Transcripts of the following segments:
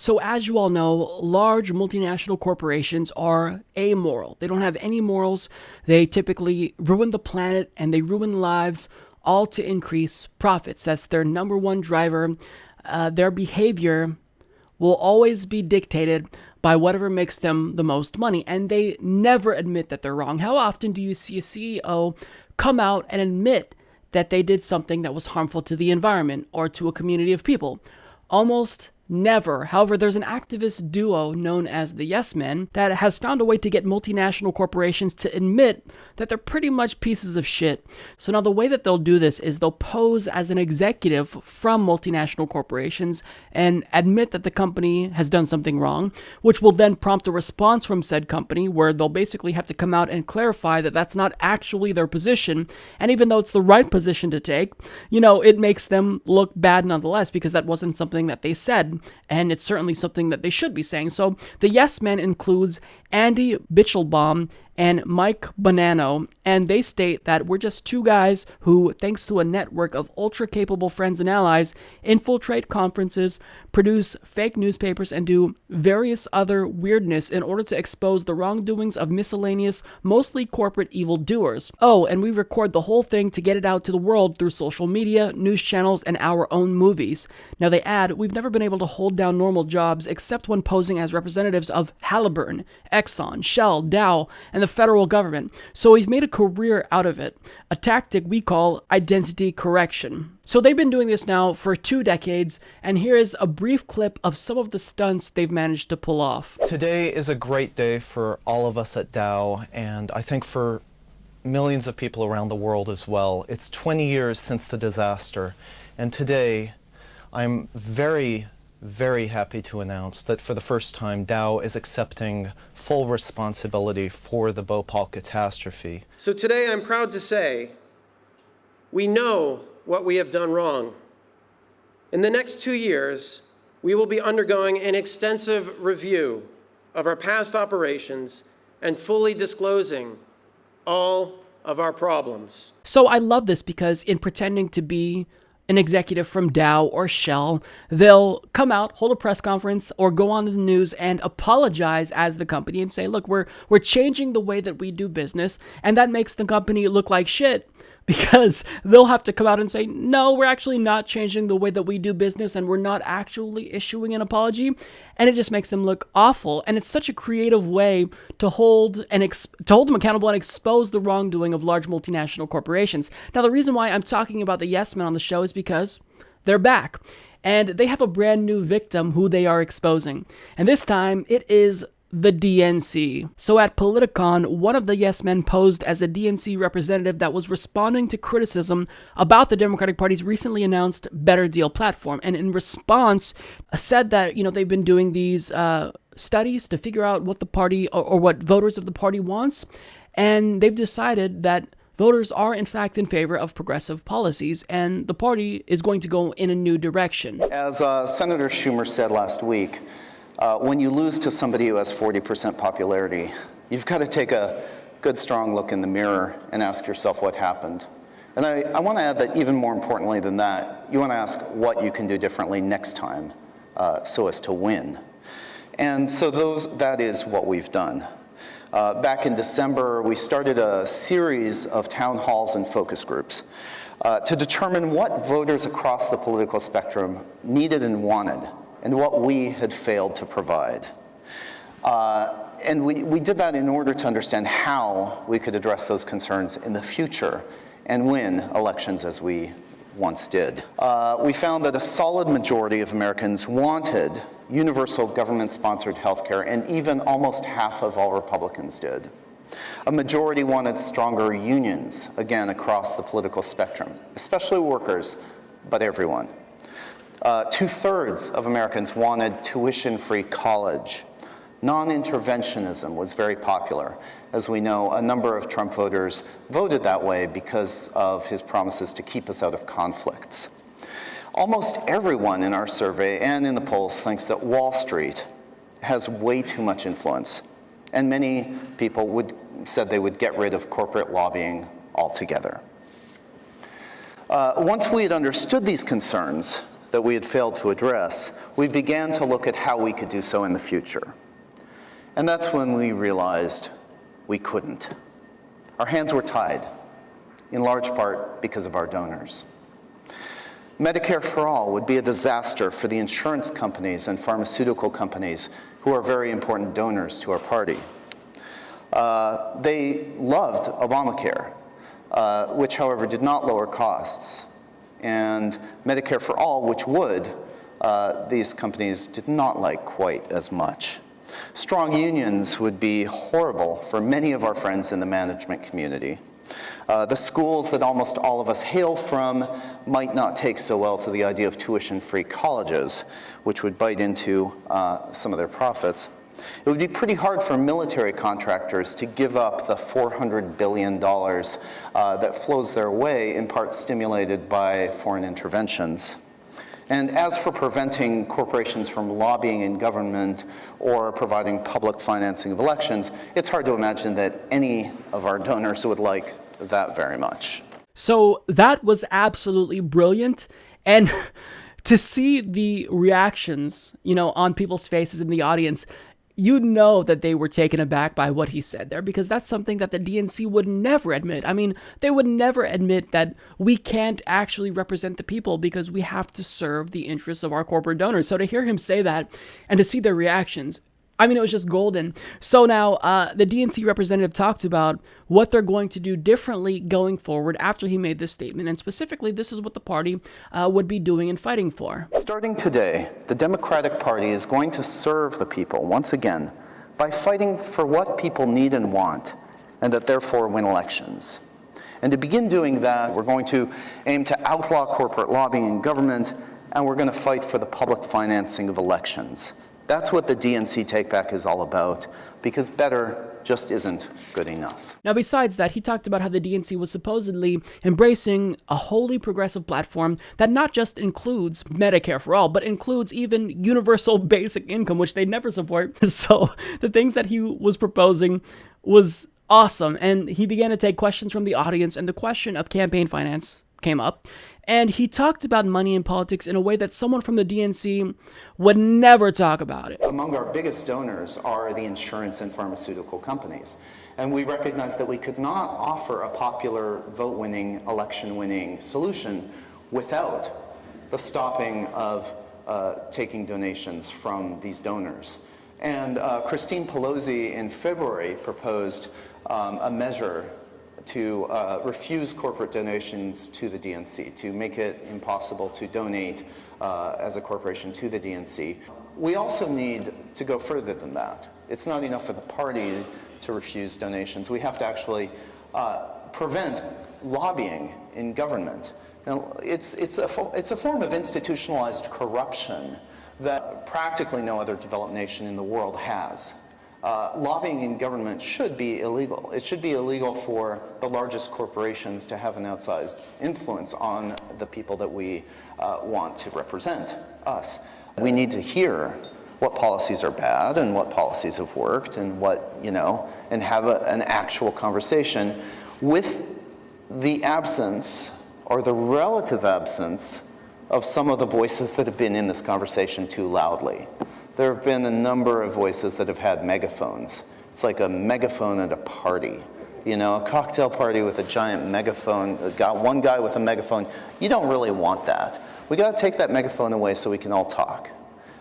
So as you all know, large multinational corporations are amoral. They don't have any morals. They typically ruin the planet and they ruin lives, all to increase profits. That's their number one driver. Their behavior will always be dictated by whatever makes them the most money, and they never admit that they're wrong. How often do you see a CEO come out and admit that they did something that was harmful to the environment or to a community of people? Almost never. However, there's an activist duo known as the Yes Men that has found a way to get multinational corporations to admit that they're pretty much pieces of shit. So now the way that they'll do this is they'll pose as an executive from multinational corporations and admit that the company has done something wrong, which will then prompt a response from said company where they'll basically have to come out and clarify that that's not actually their position. And even though it's the right position to take, it makes them look bad nonetheless because that wasn't something that they said. And it's certainly something that they should be saying. So the Yes Men includes Andy Bichelbaum and Mike Bonanno, and they state that we're just two guys who, thanks to a network of ultra-capable friends and allies, infiltrate conferences, produce fake newspapers, and do various other weirdness in order to expose the wrongdoings of miscellaneous, mostly corporate evildoers. Oh, and we record the whole thing to get it out to the world through social media, news channels, and our own movies. Now they add, we've never been able to hold down normal jobs except when posing as representatives of Halliburton, Exxon, Shell, Dow, and the federal government. So we've made a career out of it, a tactic we call identity correction. So they've been doing this now for 2 decades, and here is a brief clip of some of the stunts they've managed to pull off. Today is a great day for all of us at Dow, and I think for millions of people around the world as well. It's 20 years since the disaster, and today I'm very happy to announce that for the first time Dow is accepting full responsibility for the Bhopal catastrophe. So today I'm proud to say we know what we have done wrong. In the next 2 years, we will be undergoing an extensive review of our past operations and fully disclosing all of our problems. So I love this because in pretending to be an executive from Dow or Shell, they'll come out, hold a press conference, or go on the news and apologize as the company and say, look, we're changing the way that we do business, and that makes the company look like shit. Because they'll have to come out and say, no, we're actually not changing the way that we do business and we're not actually issuing an apology. And it just makes them look awful. And it's such a creative way to hold them accountable and expose the wrongdoing of large multinational corporations. Now, the reason why I'm talking about the Yes Men on the show is because they're back. And they have a brand new victim who they are exposing. And this time, it is the DNC. So at Politicon, one of the Yes Men posed as a DNC representative that was responding to criticism about the Democratic Party's recently announced Better Deal platform. And in response, said that, they've been doing these studies to figure out what the party or what voters of the party wants. And they've decided that voters are, in fact, in favor of progressive policies, and the party is going to go in a new direction. As Senator Schumer said last week, when you lose to somebody who has 40% popularity, you've got to take a good, strong look in the mirror and ask yourself what happened. And I want to add that even more importantly than that, you want to ask what you can do differently next time so as to win. And so that is what we've done. Back in December, we started a series of town halls and focus groups to determine what voters across the political spectrum needed and wanted, and what we had failed to provide. And we did that in order to understand how we could address those concerns in the future and win elections as we once did. We found that a solid majority of Americans wanted universal government-sponsored healthcare, and even almost half of all Republicans did. A majority wanted stronger unions, again, across the political spectrum, especially workers, but everyone. 2/3 of Americans wanted tuition-free college. Non-interventionism was very popular. As we know, a number of Trump voters voted that way because of his promises to keep us out of conflicts. Almost everyone in our survey and in the polls thinks that Wall Street has way too much influence, and many people said they would get rid of corporate lobbying altogether. Once we had understood these concerns, that we had failed to address, we began to look at how we could do so in the future. And that's when we realized we couldn't. Our hands were tied, in large part because of our donors. Medicare for All would be a disaster for the insurance companies and pharmaceutical companies who are very important donors to our party. They loved Obamacare, which, however, did not lower costs. And Medicare for All, which would, these companies did not like quite as much. Strong unions would be horrible for many of our friends in the management community. The schools that almost all of us hail from might not take so well to the idea of tuition-free colleges, which would bite into some of their profits. It would be pretty hard for military contractors to give up the $400 billion that flows their way, in part stimulated by foreign interventions. And as for preventing corporations from lobbying in government or providing public financing of elections, it's hard to imagine that any of our donors would like that very much. So that was absolutely brilliant. And to see the reactions, on people's faces in the audience, you know that they were taken aback by what he said there, because that's something that the DNC would never admit. I mean, they would never admit that we can't actually represent the people because we have to serve the interests of our corporate donors. So to hear him say that and to see their reactions, I mean, it was just golden. So now the DNC representative talked about what they're going to do differently going forward after he made this statement. And specifically, this is what the party would be doing and fighting for. Starting today, the Democratic Party is going to serve the people once again by fighting for what people need and want, and that therefore win elections. And to begin doing that, we're going to aim to outlaw corporate lobbying in government, and we're going to fight for the public financing of elections. That's what the DNC takeback is all about, because better just isn't good enough. Now, besides that, he talked about how the DNC was supposedly embracing a wholly progressive platform that not just includes Medicare for All, but includes even universal basic income, which they never support. So the things that he was proposing was awesome. And he began to take questions from the audience, and the question of campaign finance came up. And he talked about money in politics in a way that someone from the DNC would never talk about it. Among our biggest donors are the insurance and pharmaceutical companies. And we recognize that we could not offer a popular vote-winning, election-winning solution without the stopping of taking donations from these donors. And Christine Pelosi in February proposed a measure to refuse corporate donations to the DNC, to make it impossible to donate as a corporation to the DNC. We also need to go further than that. It's not enough for the party to refuse donations. We have to actually prevent lobbying in government. Now, it's a form of institutionalized corruption that practically no other developed nation in the world has. Lobbying in government should be illegal. It should be illegal for the largest corporations to have an outsized influence on the people that we want to represent us. We need to hear what policies are bad and what policies have worked and what, and have an actual conversation with the absence or the relative absence of some of the voices that have been in this conversation too loudly. There have been a number of voices that have had megaphones. It's like a megaphone at a party. A cocktail party with a giant megaphone, got one guy with a megaphone. You don't really want that. We got to take that megaphone away so we can all talk.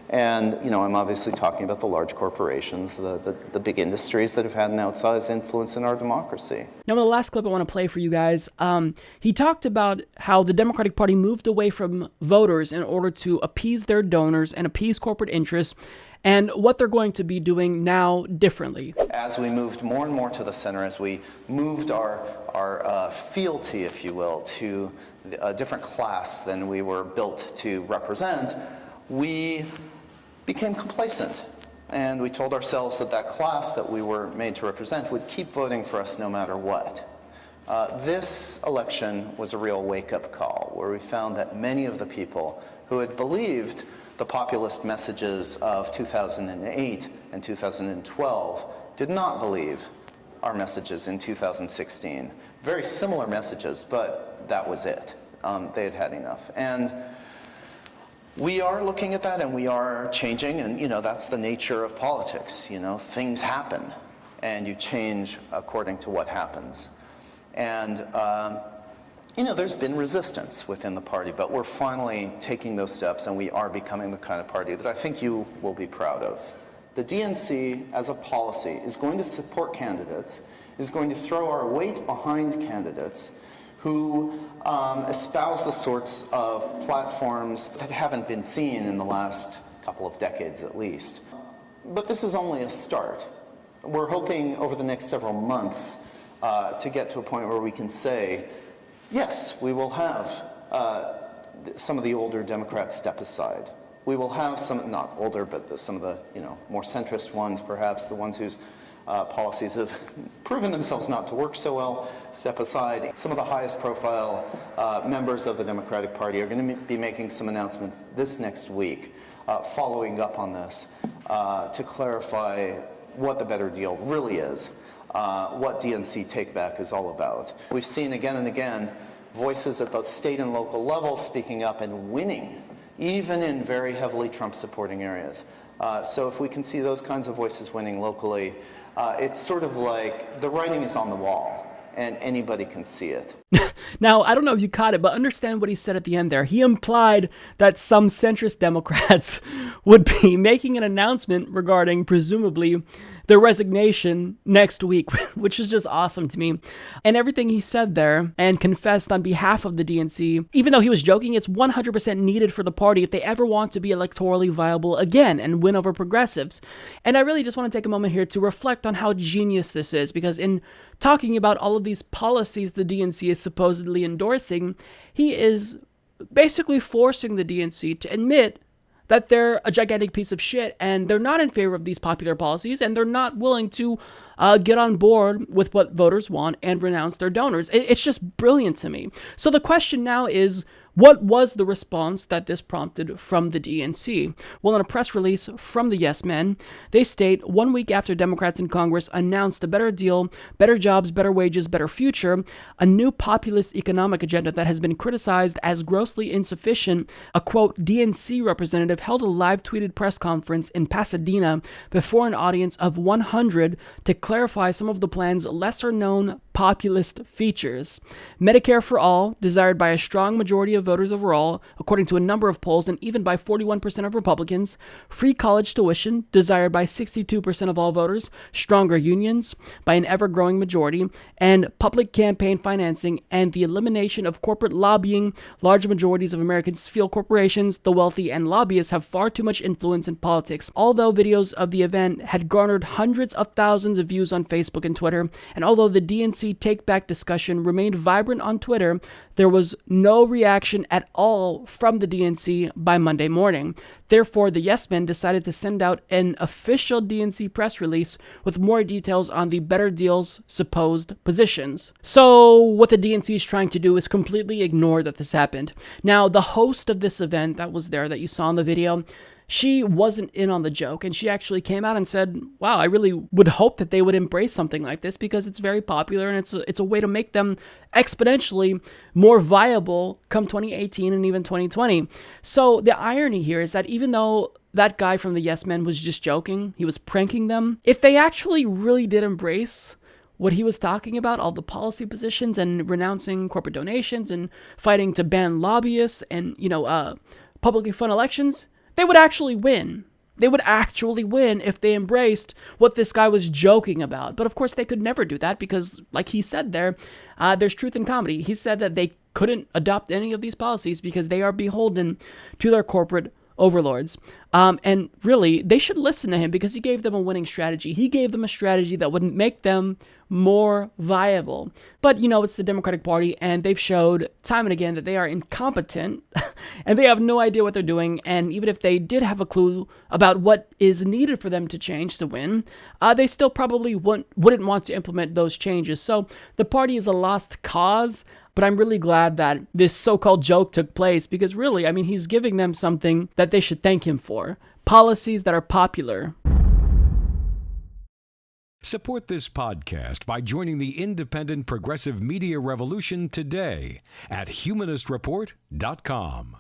And, I'm obviously talking about the large corporations, the big industries that have had an outsized influence in our democracy. Now, in the last clip I want to play for you guys, he talked about how the Democratic Party moved away from voters in order to appease their donors and appease corporate interests, and what they're going to be doing now differently. As we moved more and more to the center, as we moved our fealty, if you will, to a different class than we were built to represent, we became complacent, and we told ourselves that that class that we were made to represent would keep voting for us no matter what. This election was a real wake-up call, where we found that many of the people who had believed the populist messages of 2008 and 2012 did not believe our messages in 2016. Very similar messages, but that was it. They had had enough. And We are looking at that, and we are changing, and that's the nature of politics. Things happen, and you change according to what happens. And there's been resistance within the party, but we're finally taking those steps, and we are becoming the kind of party that I think you will be proud of. The DNC, as a policy, is going to support candidates, is going to throw our weight behind candidates who espouse the sorts of platforms that haven't been seen in the last couple of decades at least. But this is only a start. We're hoping over the next several months to get to a point where we can say, yes, we will have some of the older Democrats step aside. We will have some, not older, but some of the more centrist ones, perhaps, the ones whose policies have proven themselves not to work so well, step aside. Some of the highest profile members of the Democratic Party are going to be making some announcements this next week, following up on this to clarify what the better deal really is, what DNC take-back is all about. We've seen again and again voices at the state and local level speaking up and winning, even in very heavily Trump-supporting areas. So if we can see those kinds of voices winning locally, it's sort of like the writing is on the wall, and anybody can see it. Now, I don't know if you caught it, but understand what he said at the end there. He implied that some centrist Democrats would be making an announcement regarding, presumably, their resignation next week, which is just awesome to me. And everything he said there and confessed on behalf of the DNC, even though he was joking, it's 100% needed for the party if they ever want to be electorally viable again and win over progressives. And I really just want to take a moment here to reflect on how genius this is, because in talking about all of these policies the DNC is supposedly endorsing, he is basically forcing the DNC to admit that they're a gigantic piece of shit and they're not in favor of these popular policies and they're not willing to get on board with what voters want and renounce their donors. It's just brilliant to me. So the question now is, what was the response that this prompted from the DNC? Well, in a press release from the Yes Men, they state, 1 week after Democrats in Congress announced a better deal, better jobs, better wages, better future, a new populist economic agenda that has been criticized as grossly insufficient, a quote, DNC representative held a live tweeted press conference in Pasadena before an audience of 100 to clarify some of the plan's lesser known populist features. Medicare for all, desired by a strong majority of voters overall, according to a number of polls, and even by 41% of Republicans. Free college tuition, desired by 62% of all voters. Stronger unions, by an ever-growing majority. And public campaign financing and the elimination of corporate lobbying. Large majorities of Americans feel corporations, the wealthy, and lobbyists have far too much influence in politics. Although videos of the event had garnered hundreds of thousands of views on Facebook and Twitter, and although the DNC take-back discussion remained vibrant on Twitter, there was no reaction at all from the DNC by Monday morning. Therefore, the Yes Men decided to send out an official DNC press release with more details on the better deal's supposed positions. So, what the DNC is trying to do is completely ignore that this happened. Now, the host of this event that was there that you saw in the video, she wasn't in on the joke, and she actually came out and said, wow, I really would hope that they would embrace something like this because it's very popular and it's a way to make them exponentially more viable come 2018 and even 2020. So the irony here is that even though that guy from the Yes Men was just joking, he was pranking them, if they actually really did embrace what he was talking about, all the policy positions and renouncing corporate donations and fighting to ban lobbyists and, publicly fund elections, they would actually win. They would actually win if they embraced what this guy was joking about. But of course, they could never do that because, like he said there's truth in comedy. He said that they couldn't adopt any of these policies because they are beholden to their corporate overlords. And really, they should listen to him because he gave them a winning strategy. He gave them a strategy that would make them more viable. But, it's the Democratic Party, and they've showed time and again that they are incompetent and they have no idea what they're doing. And even if they did have a clue about what is needed for them to change to win, they still probably wouldn't want to implement those changes. So the party is a lost cause. But I'm really glad that this so-called joke took place because really, he's giving them something that they should thank him for. Policies that are popular. Support this podcast by joining the independent progressive media revolution today at humanistreport.com.